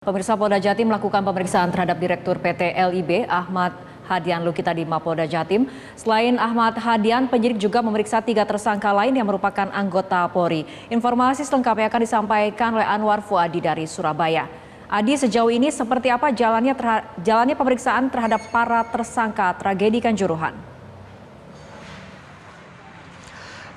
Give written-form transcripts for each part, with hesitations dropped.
Pemirsa, Polda Jatim melakukan pemeriksaan terhadap Direktur PT LIB Ahmad Hadian Lukita di Mapolda Jatim. Selain Ahmad Hadian, penyidik juga memeriksa 3 tersangka lain yang merupakan anggota Polri. Informasi selengkapnya akan disampaikan oleh Anwar Fuadi dari Surabaya. Adi, sejauh ini seperti apa jalannya pemeriksaan terhadap para tersangka tragedi Kanjuruhan?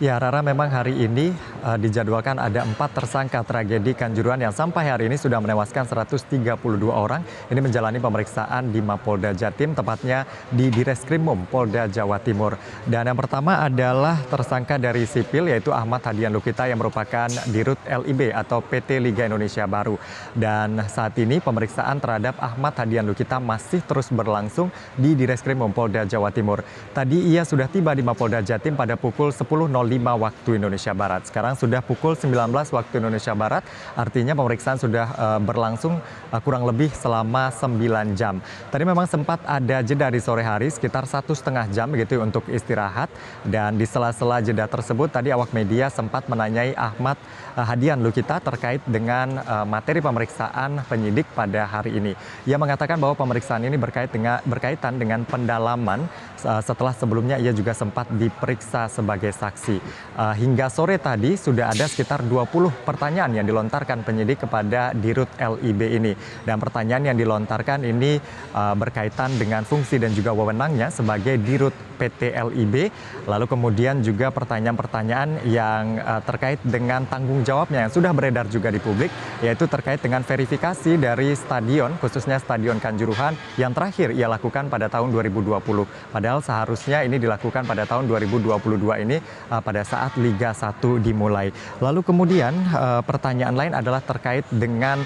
Ya, Rara, memang hari ini dijadwalkan ada 4 tersangka tragedi Kanjuruhan yang sampai hari ini sudah menewaskan 132 orang. Ini menjalani pemeriksaan di Mapolda Jatim, tepatnya di Direskrimum Polda Jawa Timur. Dan yang pertama adalah tersangka dari sipil, yaitu Ahmad Hadian Lukita yang merupakan Dirut LIB atau PT Liga Indonesia Baru. Dan saat ini pemeriksaan terhadap Ahmad Hadian Lukita masih terus berlangsung di Direskrimum Polda Jawa Timur. Tadi ia sudah tiba di Mapolda Jatim pada pukul 10.05 waktu Indonesia Barat. Sekarang sudah pukul 19 waktu Indonesia Barat, artinya pemeriksaan sudah berlangsung kurang lebih selama 9 jam. Tadi memang sempat ada jeda di sore hari sekitar 1,5 jam begitu untuk istirahat, dan di sela-sela jeda tersebut tadi awak media sempat menanyai Ahmad Hadian Lukita terkait dengan materi pemeriksaan penyidik pada hari ini. Ia mengatakan bahwa pemeriksaan ini berkaitan dengan pendalaman setelah sebelumnya ia juga sempat diperiksa sebagai saksi. Hingga sore tadi sudah ada sekitar 20 pertanyaan yang dilontarkan penyidik kepada Dirut LIB ini. Dan pertanyaan yang dilontarkan ini berkaitan dengan fungsi dan juga wewenangnya sebagai Dirut PT LIB. Lalu kemudian juga pertanyaan-pertanyaan yang terkait dengan tanggung jawabnya yang sudah beredar juga di publik, yaitu terkait dengan verifikasi dari stadion, khususnya Stadion Kanjuruhan yang terakhir ia lakukan pada tahun 2020. Padahal seharusnya ini dilakukan pada tahun 2022 ini pada saat Liga 1 dimulai. Lalu kemudian pertanyaan lain adalah terkait dengan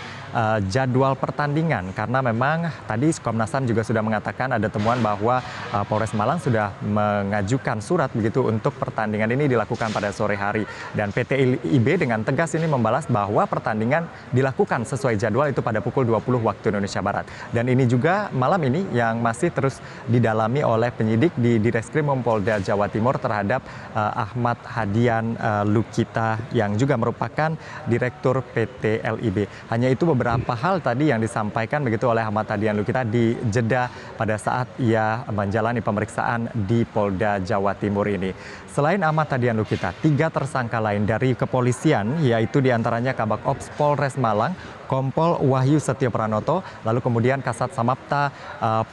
jadwal pertandingan, karena memang tadi Komnas HAM juga sudah mengatakan ada temuan bahwa Polres Malang sudah mengajukan surat begitu untuk pertandingan ini dilakukan pada sore hari, dan PT LIB dengan tegas ini membalas bahwa pertandingan dilakukan sesuai jadwal itu pada pukul 20 waktu Indonesia Barat. Dan ini juga malam ini yang masih terus didalami oleh penyidik di Direskrimum Polda Jawa Timur terhadap Ahmad Hadian Lukita yang juga merupakan Direktur PT LIB. Hanya itu beberapa hal tadi yang disampaikan begitu oleh Ahmad Hadian Lukita di jeda pada saat ia menjalani pemeriksaan di Polda Jawa Timur ini. Selain Ahmad Hadian Lukita, 3 tersangka lain dari kepolisian, yaitu diantaranya Kabak Ops Polres Malang, Kompol Wahyu Setio Pranoto, lalu kemudian Kasat Samapta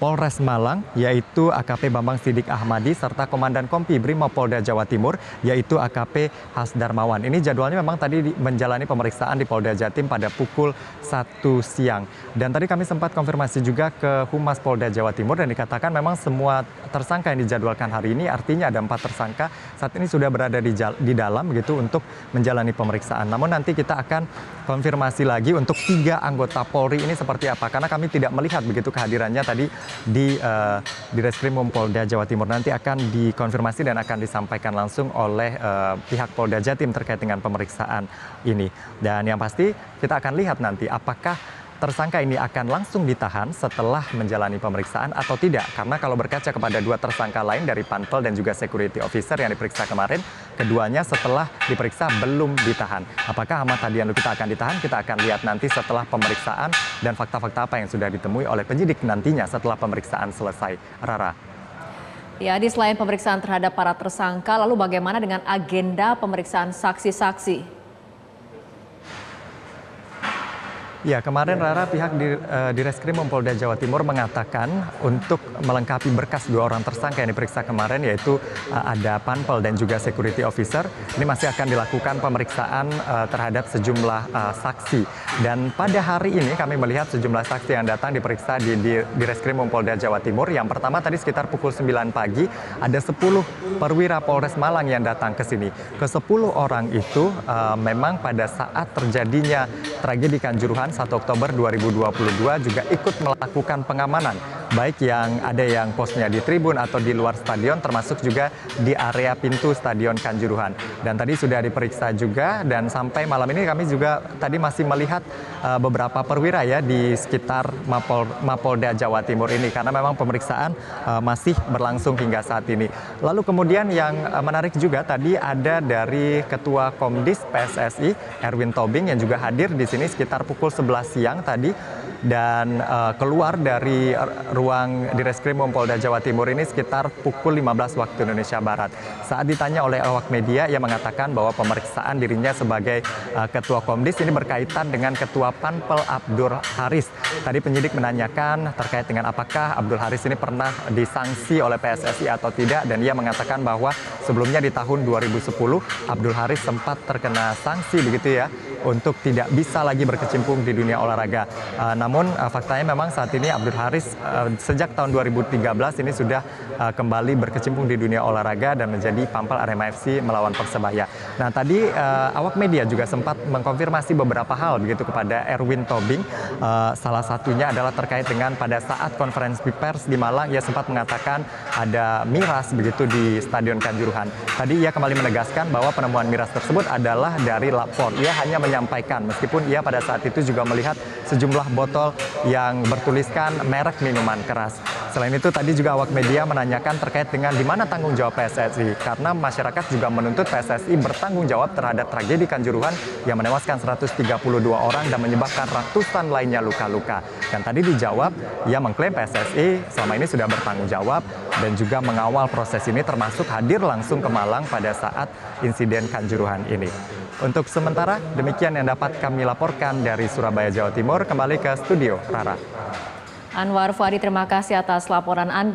Polres Malang, yaitu AKP Bambang Sidik Ahmadi, serta Komandan Kompi Brimopolda Jawa Timur, yaitu AKP Hasdarmawan. Ini jadwalnya memang tadi menjalani pemeriksaan di Polda Jatim pada pukul 1 siang. Dan tadi kami sempat konfirmasi juga ke Humas Polda Jawa Timur, dan dikatakan memang semua tersangka yang dijadwalkan hari ini, artinya ada 4 tersangka, saat ini sudah berada di dalam begitu untuk menjalani pemeriksaan. Namun nanti kita akan konfirmasi lagi untuk 3 anggota Polri ini seperti apa, karena kami tidak melihat begitu kehadirannya tadi di Direskrimum Polda Jawa Timur. Nanti akan dikonfirmasi dan akan disampaikan langsung oleh pihak Polda Jatim terkait dengan pemeriksaan ini. Dan yang pasti kita akan lihat nanti apakah tersangka ini akan langsung ditahan setelah menjalani pemeriksaan atau tidak. Karena kalau berkaca kepada 2 tersangka lain dari Panpel dan juga Security Officer yang diperiksa kemarin, keduanya setelah diperiksa belum ditahan. Apakah Ahmad Hadian Lukita akan ditahan? Kita akan lihat nanti setelah pemeriksaan dan fakta-fakta apa yang sudah ditemui oleh penyidik nantinya setelah pemeriksaan selesai. Rara. Ya, di selain pemeriksaan terhadap para tersangka, lalu bagaimana dengan agenda pemeriksaan saksi-saksi? Ya, kemarin Rara, pihak Direskrimum Polda Jawa Timur mengatakan untuk melengkapi berkas 2 orang tersangka yang diperiksa kemarin, yaitu ada Panpel dan juga Security Officer, ini masih akan dilakukan pemeriksaan terhadap sejumlah saksi. Dan pada hari ini kami melihat sejumlah saksi yang datang diperiksa di Direskrimum Polda Jawa Timur. Yang pertama tadi sekitar pukul 9 pagi ada 10 perwira Polres Malang yang datang ke sini. Ke-10 orang itu memang pada saat terjadinya tragedi Kanjuruhan 1 Oktober 2022 juga ikut melakukan pengamanan, baik yang ada yang posnya di tribun atau di luar stadion, termasuk juga di area pintu Stadion Kanjuruhan. Dan tadi sudah diperiksa juga, dan sampai malam ini kami juga tadi masih melihat beberapa perwira ya di sekitar Mapolda Jawa Timur ini, karena memang pemeriksaan masih berlangsung hingga saat ini. Lalu kemudian yang menarik juga tadi ada dari Ketua Komdis PSSI Erwin Tobing yang juga hadir di sini sekitar pukul 11 siang tadi. dan keluar dari ruang Direskrimum Polda Jawa Timur ini sekitar pukul 15 waktu Indonesia Barat. Saat ditanya oleh awak media, ia mengatakan bahwa pemeriksaan dirinya sebagai Ketua Komdis ini berkaitan dengan Ketua Panpel Abdul Haris. Tadi penyidik menanyakan terkait dengan apakah Abdul Haris ini pernah disanksi oleh PSSI atau tidak, dan ia mengatakan bahwa sebelumnya di tahun 2010 Abdul Haris sempat terkena sanksi begitu ya, untuk tidak bisa lagi berkecimpung di dunia olahraga. Namun faktanya memang saat ini Abdul Haris sejak tahun 2013 ini sudah kembali berkecimpung di dunia olahraga dan menjadi Pampel Arema FC melawan Persebaya. Nah tadi awak media juga sempat mengkonfirmasi beberapa hal begitu kepada Erwin Tobing. Salah satunya adalah terkait dengan pada saat konferensi pers di Malang, ia sempat mengatakan ada miras begitu di Stadion Kanjuruhan. Tadi ia kembali menegaskan bahwa penemuan miras tersebut adalah dari lapor. Ia hanya menyampaikan, meskipun ia pada saat itu juga melihat sejumlah botol yang bertuliskan merek minuman keras. Selain itu tadi juga awak media menanyakan terkait dengan di mana tanggung jawab PSSI, karena masyarakat juga menuntut PSSI bertanggung jawab terhadap tragedi Kanjuruhan yang menewaskan 132 orang dan menyebabkan ratusan lainnya luka-luka. Dan tadi dijawab, ia mengklaim PSSI selama ini sudah bertanggung jawab dan juga mengawal proses ini, termasuk hadir langsung ke Malang pada saat insiden Kanjuruhan ini. Untuk sementara, demikian yang dapat kami laporkan dari Surabaya, Jawa Timur. Kembali ke studio, Rara. Anwar Fuadi, terima kasih atas laporan Anda.